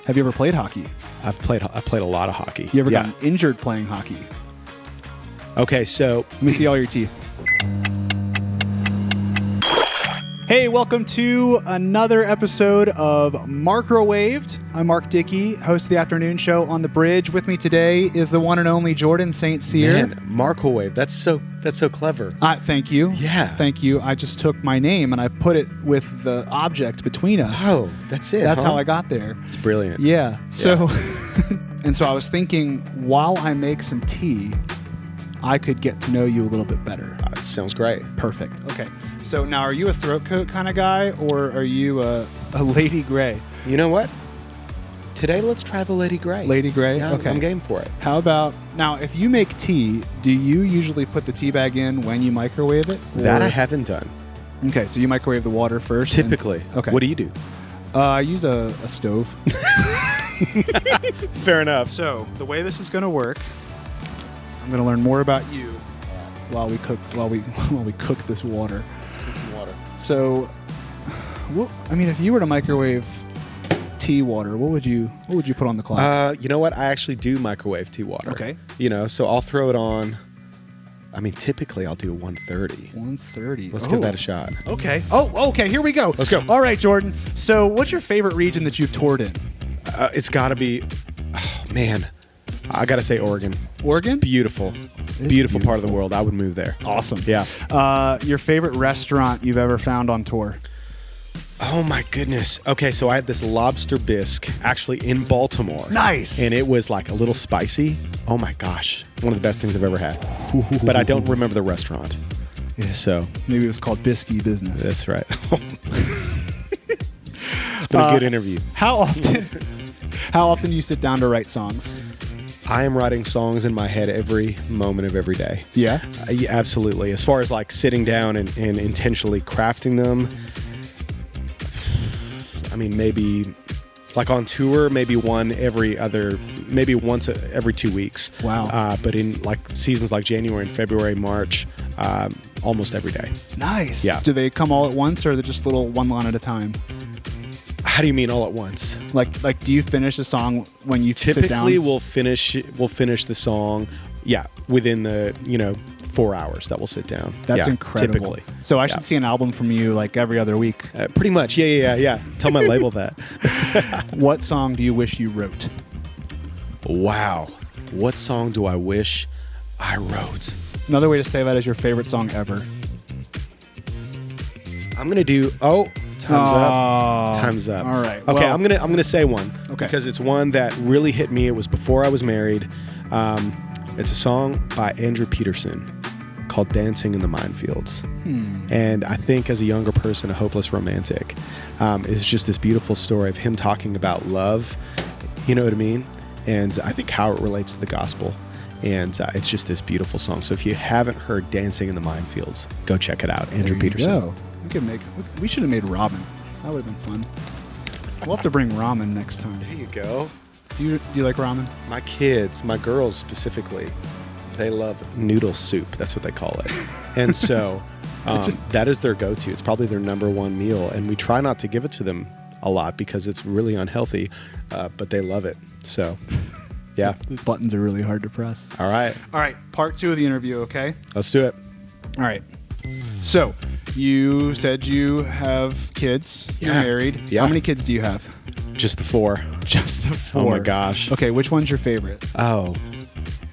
Have you ever played hockey? I've played a lot of hockey. You ever gotten injured playing hockey? Okay, so let me see all your teeth. Hey, welcome to another episode of Mark-rowave. I'm Mark Dickey, host of the afternoon show on The Bridge. With me today is the one and only Jordan St. Cyr. Man, Mark-rowave. That's so clever. Thank you. Yeah. Thank you. I just took my name and I put it with the object between us. Oh, that's it. That's how I got there. It's brilliant. Yeah. So, and so I was thinking, while I make some tea, I could get to know you a little bit better. Sounds great. Perfect. Okay. So now, are you a throat coat kind of guy, or are you a Lady Grey? You know what? Today, let's try the Lady Grey. Lady Grey? Yeah, okay. I'm game for it. How about, now, if you make tea, do you usually put the tea bag in when you microwave it? That I haven't done. Okay, so you microwave the water first? Typically. Okay. What do you do? I use a stove. Fair enough. So, the way this is going to work, I'm going to learn more about you while we cook this water. Let's cook some water. So, if you were to microwave tea water, what would you put on the clock? You know what? I actually do microwave tea water. Okay. So I'll throw it on. Typically I'll do 130. 130. Let's give that a shot. Okay. Oh, okay. Here we go. Let's go. All right, Jordan. So, what's your favorite region that you've toured in? It's got to be. Oh man, I got to say Oregon. Oregon? It's beautiful. Beautiful part of the world. I would move there. Awesome. Yeah. Your favorite restaurant you've ever found on tour? Oh my goodness. Okay, so I had this lobster bisque actually in Baltimore. Nice. And it was like a little spicy. Oh my gosh. One of the best things I've ever had. But I don't remember the restaurant. Yeah. So maybe it was called Bisky Business. That's right. It's been a good interview. How often do you sit down to write songs? I am writing songs in my head every moment of every day. Yeah? Yeah, absolutely. As far as like sitting down and intentionally crafting them, maybe like on tour, maybe once every 2 weeks. Wow. But in like seasons like January and February, March, almost every day. Nice. Yeah. Do they come all at once, or are they just little one line at a time? How do you mean all at once? Like do you finish a song when you sit down? Typically, we'll finish the song, within the 4 hours that we'll sit down. That's incredible. Typically. So I should see an album from you like every other week. Pretty much. Yeah. Tell my label that. What song do you wish you wrote? Wow. What song do I wish I wrote? Another way to say that is your favorite song ever. I'm gonna do. Time's up. All right. Okay, well, I'm gonna say one. Okay. Because it's one that really hit me. It was before I was married. It's a song by Andrew Peterson called "Dancing in the Minefields." And I think as a younger person, a hopeless romantic, is just this beautiful story of him talking about love. You know what I mean? And I think how it relates to the gospel. And it's just this beautiful song. So if you haven't heard "Dancing in the Minefields," go check it out. Andrew Peterson. Go. We should have made ramen. That would have been fun. We'll have to bring ramen next time. There you go. Do you like ramen? My kids, my girls specifically, they love noodle soup. That's what they call it. And so that is their go-to. It's probably their number one meal. And we try not to give it to them a lot because it's really unhealthy, but they love it. So, yeah. The buttons are really hard to press. All right. Part 2 of the interview, okay? Let's do it. All right. So, you said you have kids. You're married. Yeah. How many kids do you have? Just the 4. Just the 4. Oh my gosh. Okay, which one's your favorite? Oh,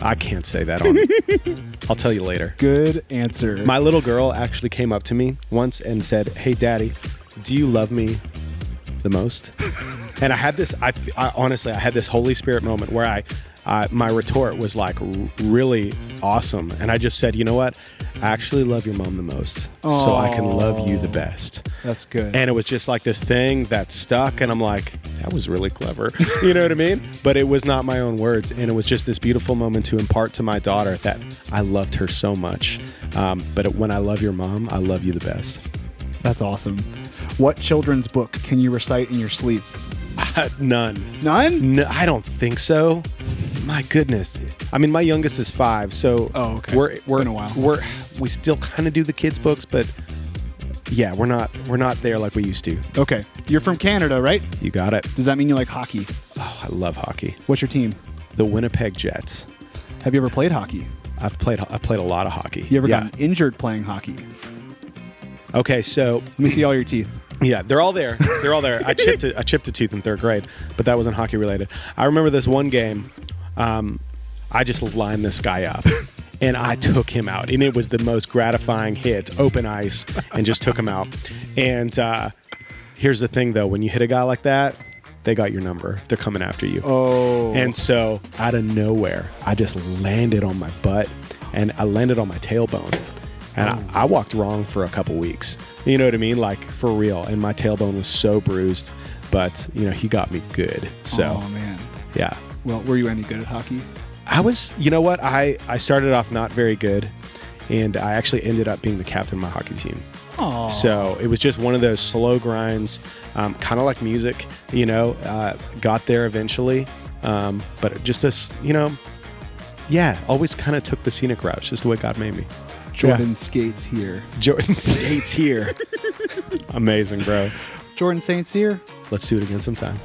I can't say that on. I'll tell you later. Good answer. My little girl actually came up to me once and said, "Hey, Daddy, do you love me the most?" And I had this. I honestly, I had this Holy Spirit moment where my retort was like really awesome, and I just said, "You know what? I actually love your mom the most, so I can love you the best." That's good. And it was just like this thing that stuck, and I'm like, that was really clever. You know what I mean? But it was not my own words, and it was just this beautiful moment to impart to my daughter that I loved her so much. But when I love your mom, I love you the best. That's awesome. What children's book can you recite in your sleep? None. None? No, I don't think so. My goodness. I mean, my youngest is 5, so okay. we're been a while. We still kind of do the kids' books, but yeah, we're not there like we used to. Okay. You're from Canada, right? You got it. Does that mean you like hockey? Oh, I love hockey. What's your team? The Winnipeg Jets. Have you ever played hockey? I've played a lot of hockey. You ever gotten injured playing hockey? Okay, so let me see all your teeth. Yeah, they're all there. I chipped a tooth in third grade, but that wasn't hockey related. I remember this one game. I just lined this guy up, and I took him out, and it was the most gratifying hit, open ice, and just took him out. And here's the thing, though: when you hit a guy like that, they got your number. They're coming after you. Oh. And so out of nowhere, I just landed on my butt, and I landed on my tailbone. And I walked wrong for a couple weeks. You know what I mean? Like, for real. And my tailbone was so bruised. But, he got me good. So, oh, man. Yeah. Well, were you any good at hockey? I was, you know what? I started off not very good. And I actually ended up being the captain of my hockey team. Aww. So it was just one of those slow grinds, kind of like music, got there eventually. But just this, always kind of took the scenic route. It's just the way God made me. Jordan skates here. Jordan skates here. Amazing, bro. Jordan St. Cyr. Let's do it again sometime.